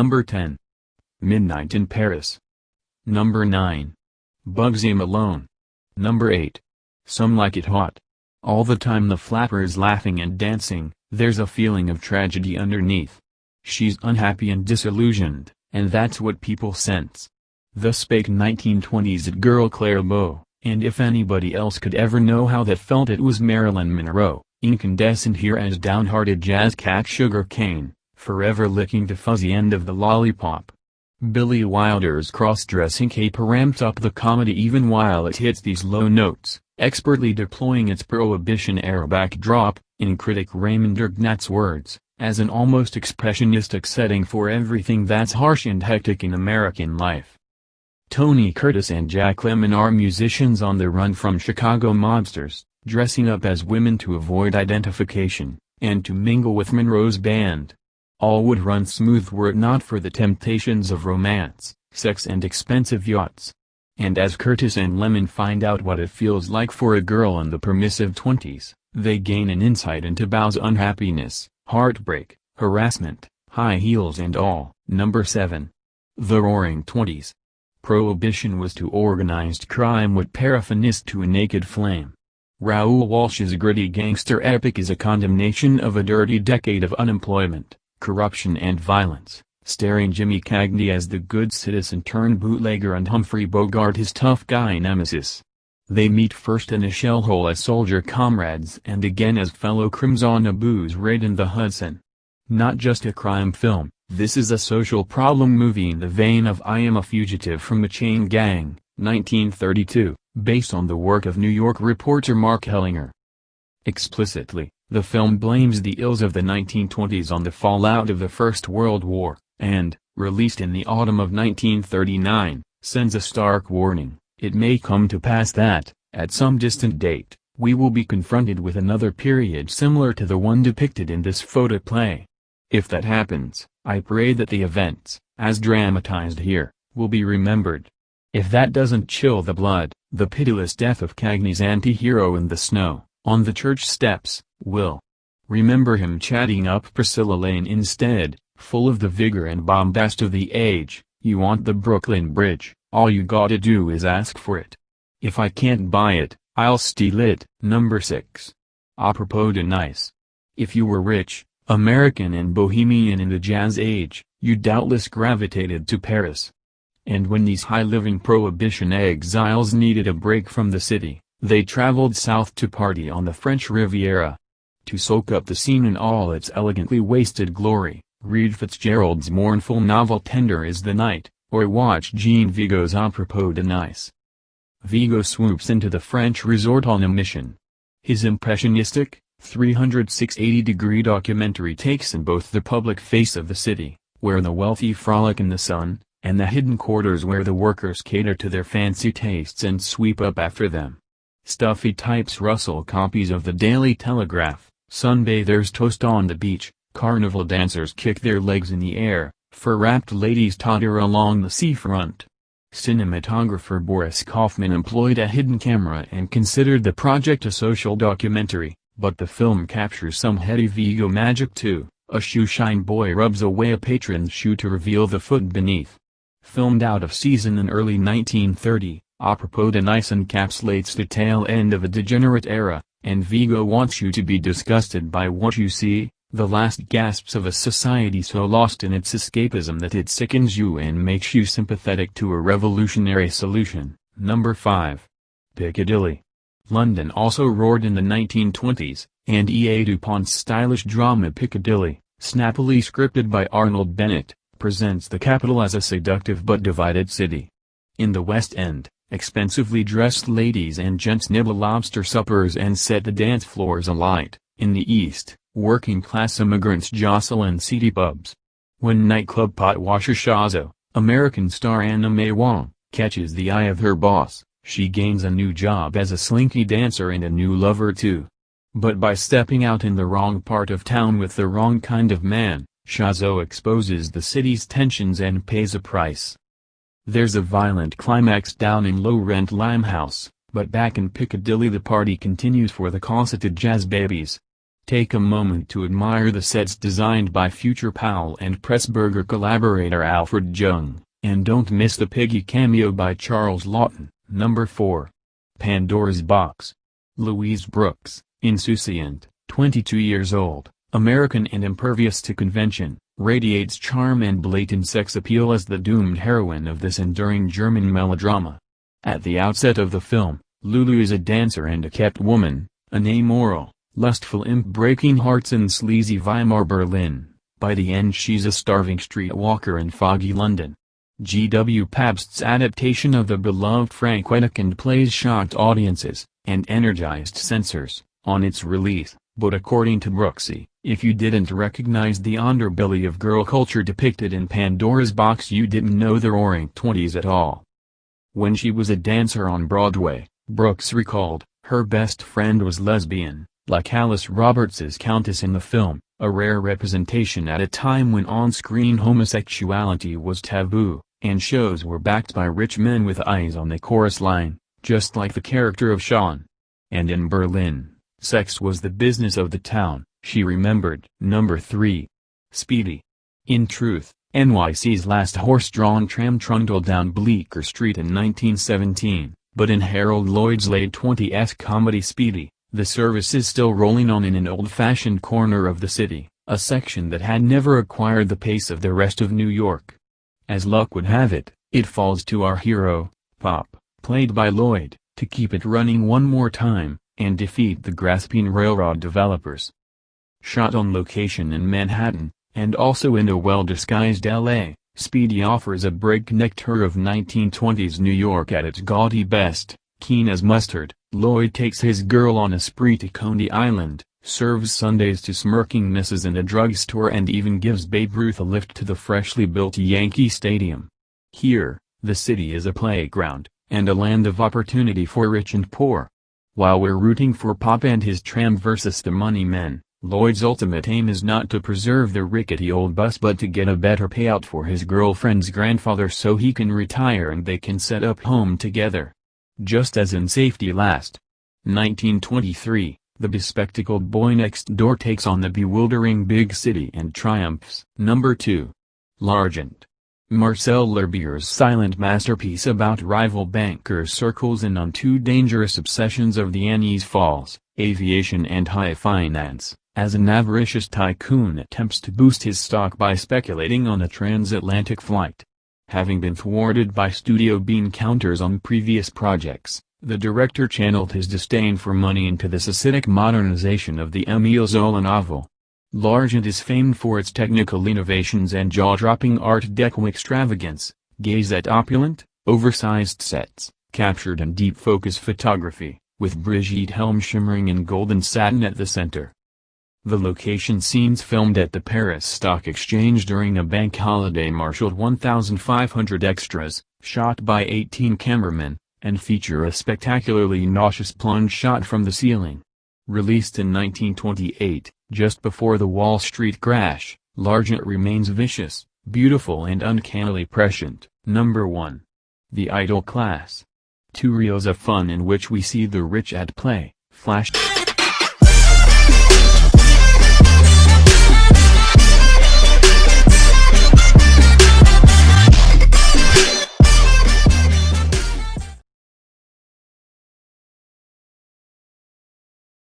Number 10. Midnight in Paris. Number 9. Bugsy Malone. Number 8. Some Like It Hot. All the time the flapper is laughing and dancing, there's a feeling of tragedy underneath. She's unhappy and disillusioned, and that's what people sense. Thus spake 1920s it girl Claire Beau, and if anybody else could ever know how that felt it was Marilyn Monroe, incandescent here as downhearted jazz cat Sugar Cane, forever licking the fuzzy end of the lollipop. Billy Wilder's cross-dressing caper ramps up the comedy even while it hits these low notes, expertly deploying its Prohibition-era backdrop, in critic Raymond Ergnat's words, as an almost expressionistic setting for everything that's harsh and hectic in American life. Tony Curtis and Jack Lemmon are musicians on the run from Chicago mobsters, dressing up as women to avoid identification, and to mingle with Monroe's band. All would run smooth were it not for the temptations of romance, sex and expensive yachts. And as Curtis and Lemmon find out what it feels like for a girl in the permissive 20s, they gain an insight into Beau's unhappiness, heartbreak, harassment, high heels and all. Number 7. The Roaring Twenties. Prohibition was to organized crime what paraffin is to a naked flame. Raoul Walsh's gritty gangster epic is a condemnation of a dirty decade of unemployment, corruption and violence, starring Jimmy Cagney as the good citizen turned bootlegger and Humphrey Bogart his tough guy nemesis. They meet first in a shellhole as soldier comrades and again as fellow crims on a booze raid in the Hudson. Not just a crime film, this is a social problem movie in the vein of I Am a Fugitive from a Chain Gang, 1932, based on the work of New York reporter Mark Hellinger. Explicitly, the film blames the ills of the 1920s on the fallout of the First World War, and, released in the autumn of 1939, sends a stark warning: it may come to pass that, at some distant date, we will be confronted with another period similar to the one depicted in this photoplay. If that happens, I pray that the events, as dramatized here, will be remembered. If that doesn't chill the blood, the pitiless death of Cagney's anti-hero in the snow, on the church steps, will. Remember him chatting up Priscilla Lane instead, full of the vigor and bombast of the age. You want the Brooklyn Bridge, all you gotta do is ask for it. If I can't buy it, I'll steal it. Number 6. Apropos de Nice. If you were rich, American and bohemian in the jazz age, you doubtless gravitated to Paris. And when these high-living Prohibition exiles needed a break from the city, they traveled south to party on the French Riviera. To soak up the scene in all its elegantly wasted glory, read Fitzgerald's mournful novel Tender is the Night, or watch Jean Vigo's Apropos de Nice. Vigo swoops into the French resort on a mission. His impressionistic, 360-degree documentary takes in both the public face of the city, where the wealthy frolic in the sun, and the hidden quarters where the workers cater to their fancy tastes and sweep up after them. Stuffy types rustle copies of the Daily Telegraph, sunbathers toast on the beach, carnival dancers kick their legs in the air, fur-wrapped ladies totter along the seafront. Cinematographer Boris Kaufman employed a hidden camera and considered the project a social documentary, but the film captures some heady Vigo magic too. A shoeshine boy rubs away a patron's shoe to reveal the foot beneath. Filmed out of season in early 1930, Apropos de Nice encapsulates the tail end of a degenerate era, and Vigo wants you to be disgusted by what you see, the last gasps of a society so lost in its escapism that it sickens you and makes you sympathetic to a revolutionary solution. Number 5. Piccadilly. London also roared in the 1920s, and E. A. Dupont's stylish drama Piccadilly, snappily scripted by Arnold Bennett, presents the capital as a seductive but divided city. In the West End, expensively dressed ladies and gents nibble lobster suppers and set the dance floors alight. In the East, working-class immigrants jostle in seedy pubs. When nightclub potwasher Shazo, American star Anna May Wong, catches the eye of her boss, she gains a new job as a slinky dancer and a new lover too. But by stepping out in the wrong part of town with the wrong kind of man, Shazo exposes the city's tensions and pays a price. There's a violent climax down in low-rent Limehouse, but back in Piccadilly the party continues for the cosseted jazz babies. Take a moment to admire the sets designed by future Powell and Pressburger collaborator Alfred Jung, and don't miss the Piggy cameo by Charles Laughton. Number 4. Pandora's Box. Louise Brooks, insouciant, 22 years old, American and impervious to convention, radiates charm and blatant sex appeal as the doomed heroine of this enduring German melodrama. At the outset of the film, Lulu is a dancer and a kept woman, an amoral, lustful imp breaking hearts in sleazy Weimar Berlin. By the end she's a starving streetwalker in foggy London. G. W. Pabst's adaptation of the beloved Frank Wedekind plays shocked audiences, and energized censors, on its release, but according to Brooksy, if you didn't recognize the underbelly of girl culture depicted in Pandora's Box you didn't know the roaring 20s at all. When she was a dancer on Broadway, Brooks recalled, her best friend was lesbian, like Alice Roberts's Countess in the film, a rare representation at a time when on-screen homosexuality was taboo, and shows were backed by rich men with eyes on the chorus line, just like the character of Sean. And in Berlin, sex was the business of the town, she remembered. Number 3. Speedy. In truth, NYC's last horse-drawn tram trundled down Bleecker Street in 1917, but in Harold Lloyd's late 20s comedy Speedy, the service is still rolling on in an old-fashioned corner of the city, a section that had never acquired the pace of the rest of New York. As luck would have it, it falls to our hero, Pop, played by Lloyd, to keep it running one more time, and defeat the grasping railroad developers. Shot on location in Manhattan, and also in a well-disguised L.A., Speedy offers a breakneck tour of 1920s New York at its gaudy best. Keen as mustard, Lloyd takes his girl on a spree to Coney Island, serves sundaes to smirking misses in a drugstore and even gives Babe Ruth a lift to the freshly built Yankee Stadium. Here, the city is a playground, and a land of opportunity for rich and poor. While we're rooting for Pop and his tram versus the money men, Lloyd's ultimate aim is not to preserve the rickety old bus but to get a better payout for his girlfriend's grandfather so he can retire and they can set up home together. Just as in Safety Last. 1923, the bespectacled boy next door takes on the bewildering big city and triumphs. Number 2. L'Argent. Marcel L'Herbier's silent masterpiece about rival bankers circles in on two dangerous obsessions of the Annies Falls, aviation and high finance, as an avaricious tycoon attempts to boost his stock by speculating on a transatlantic flight. Having been thwarted by Studio Bean counters on previous projects, the director channeled his disdain for money into this acidic modernization of the Émile Zola novel. L'Argent is famed for its technical innovations and jaw-dropping Art Deco extravagance. Gaze at opulent, oversized sets, captured in deep-focus photography, with Brigitte Helm shimmering in golden satin at the center. The location scenes filmed at the Paris Stock Exchange during a bank holiday marshaled 1,500 extras, shot by 18 cameramen, and feature a spectacularly nauseous plunge shot from the ceiling. Released in 1928, just before the Wall Street crash, L'Argent remains vicious, beautiful and uncannily prescient. Number 1. The Idle Class. Two reels of fun in which we see the rich at play, flash.